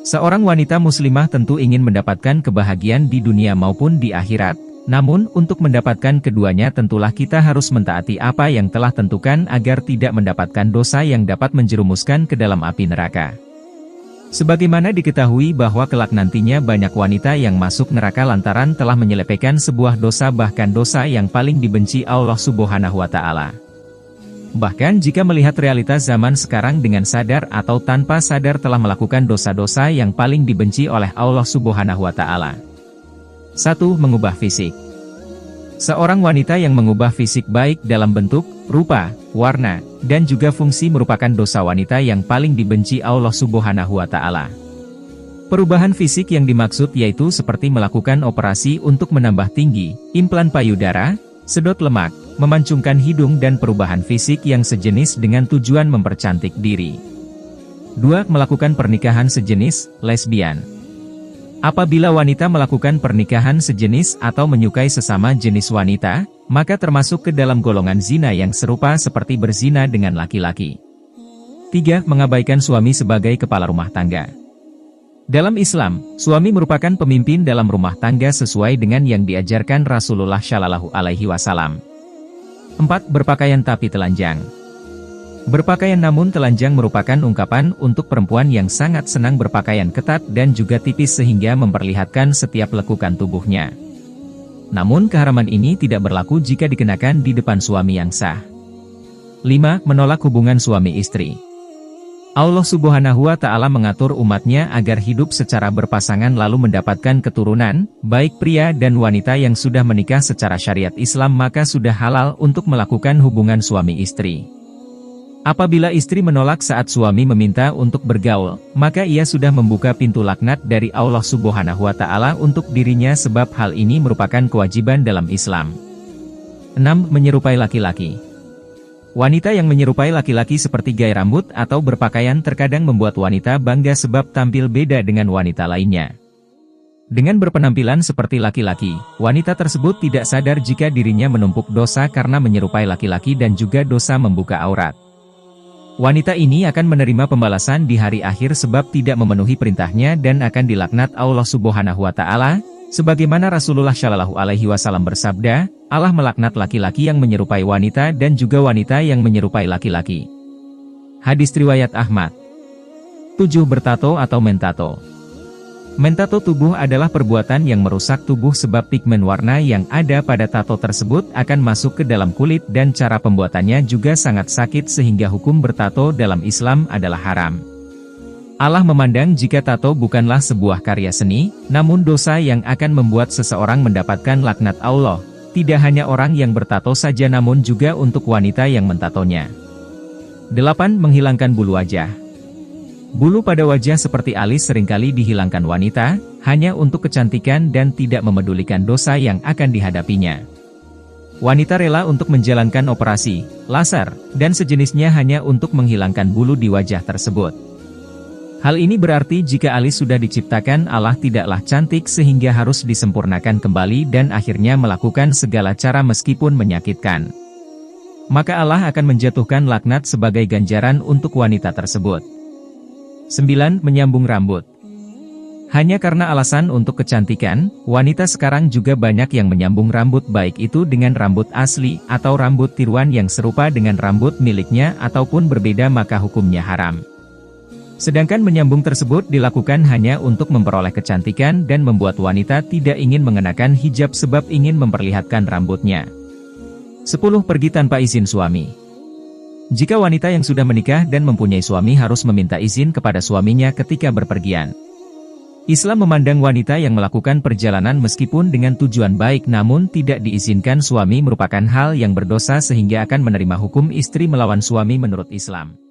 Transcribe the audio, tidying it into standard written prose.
Seorang wanita muslimah tentu ingin mendapatkan kebahagiaan di dunia maupun di akhirat. Namun, untuk mendapatkan keduanya tentulah kita harus mentaati apa yang telah tentukan agar tidak mendapatkan dosa yang dapat menjerumuskan ke dalam api neraka. Sebagaimana diketahui bahwa kelak nantinya banyak wanita yang masuk neraka lantaran telah menyelewengkan sebuah dosa, bahkan dosa yang paling dibenci Allah Subhanahu wa Ta'ala. Bahkan jika melihat realitas zaman sekarang dengan sadar atau tanpa sadar telah melakukan dosa-dosa yang paling dibenci oleh Allah Subhanahu wa Ta'ala. 1. Mengubah fisik. Seorang wanita yang mengubah fisik baik dalam bentuk, rupa, warna, dan juga fungsi merupakan dosa wanita yang paling dibenci Allah Subhanahu wa Ta'ala. Perubahan fisik yang dimaksud yaitu seperti melakukan operasi untuk menambah tinggi, implan payudara, sedot lemak, memancungkan hidung dan perubahan fisik yang sejenis dengan tujuan mempercantik diri. 2. Melakukan pernikahan sejenis, lesbian. Apabila wanita melakukan pernikahan sejenis atau menyukai sesama jenis wanita, maka termasuk ke dalam golongan zina yang serupa seperti berzina dengan laki-laki. 3. Mengabaikan suami sebagai kepala rumah tangga. Dalam Islam, suami merupakan pemimpin dalam rumah tangga sesuai dengan yang diajarkan Rasulullah Shallallahu Alaihi Wasallam. 4. Berpakaian tapi telanjang. Berpakaian namun telanjang merupakan ungkapan untuk perempuan yang sangat senang berpakaian ketat dan juga tipis sehingga memperlihatkan setiap lekukan tubuhnya. Namun keharaman ini tidak berlaku jika dikenakan di depan suami yang sah. 5. Menolak hubungan suami istri. Allah Subhanahu wa Ta'ala mengatur umatnya agar hidup secara berpasangan lalu mendapatkan keturunan, baik pria dan wanita yang sudah menikah secara syariat Islam maka sudah halal untuk melakukan hubungan suami istri. Apabila istri menolak saat suami meminta untuk bergaul, maka ia sudah membuka pintu laknat dari Allah Subhanahu wa Ta'ala untuk dirinya sebab hal ini merupakan kewajiban dalam Islam. 6. Menyerupai laki-laki. Wanita yang menyerupai laki-laki seperti gaya rambut atau berpakaian terkadang membuat wanita bangga sebab tampil beda dengan wanita lainnya. Dengan berpenampilan seperti laki-laki, wanita tersebut tidak sadar jika dirinya menumpuk dosa karena menyerupai laki-laki dan juga dosa membuka aurat. Wanita ini akan menerima pembalasan di hari akhir sebab tidak memenuhi perintahnya dan akan dilaknat Allah Subhanahu wa Ta'ala, sebagaimana Rasulullah Shallallahu Alaihi Wasallam bersabda, Allah melaknat laki-laki yang menyerupai wanita dan juga wanita yang menyerupai laki-laki. Hadis riwayat Ahmad. 7. Bertato atau mentato. Mentato tubuh adalah perbuatan yang merusak tubuh sebab pigmen warna yang ada pada tato tersebut akan masuk ke dalam kulit dan cara pembuatannya juga sangat sakit sehingga hukum bertato dalam Islam adalah haram. Allah memandang jika tato bukanlah sebuah karya seni, namun dosa yang akan membuat seseorang mendapatkan laknat Allah, tidak hanya orang yang bertato saja namun juga untuk wanita yang mentatonya. 8. Menghilangkan bulu wajah. Bulu pada wajah seperti alis seringkali dihilangkan wanita, hanya untuk kecantikan dan tidak memedulikan dosa yang akan dihadapinya. Wanita rela untuk menjalankan operasi, laser, dan sejenisnya hanya untuk menghilangkan bulu di wajah tersebut. Hal ini berarti jika alis sudah diciptakan Allah tidaklah cantik sehingga harus disempurnakan kembali dan akhirnya melakukan segala cara meskipun menyakitkan. Maka Allah akan menjatuhkan laknat sebagai ganjaran untuk wanita tersebut. 9. Menyambung rambut. Hanya karena alasan untuk kecantikan, wanita sekarang juga banyak yang menyambung rambut baik itu dengan rambut asli atau rambut tiruan yang serupa dengan rambut miliknya ataupun berbeda maka hukumnya haram. Sedangkan menyambung tersebut dilakukan hanya untuk memperoleh kecantikan dan membuat wanita tidak ingin mengenakan hijab sebab ingin memperlihatkan rambutnya. 10. Pergi tanpa izin suami. Jika wanita yang sudah menikah dan mempunyai suami harus meminta izin kepada suaminya ketika berpergian. Islam memandang wanita yang melakukan perjalanan meskipun dengan tujuan baik namun tidak diizinkan suami merupakan hal yang berdosa sehingga akan menerima hukum istri melawan suami menurut Islam.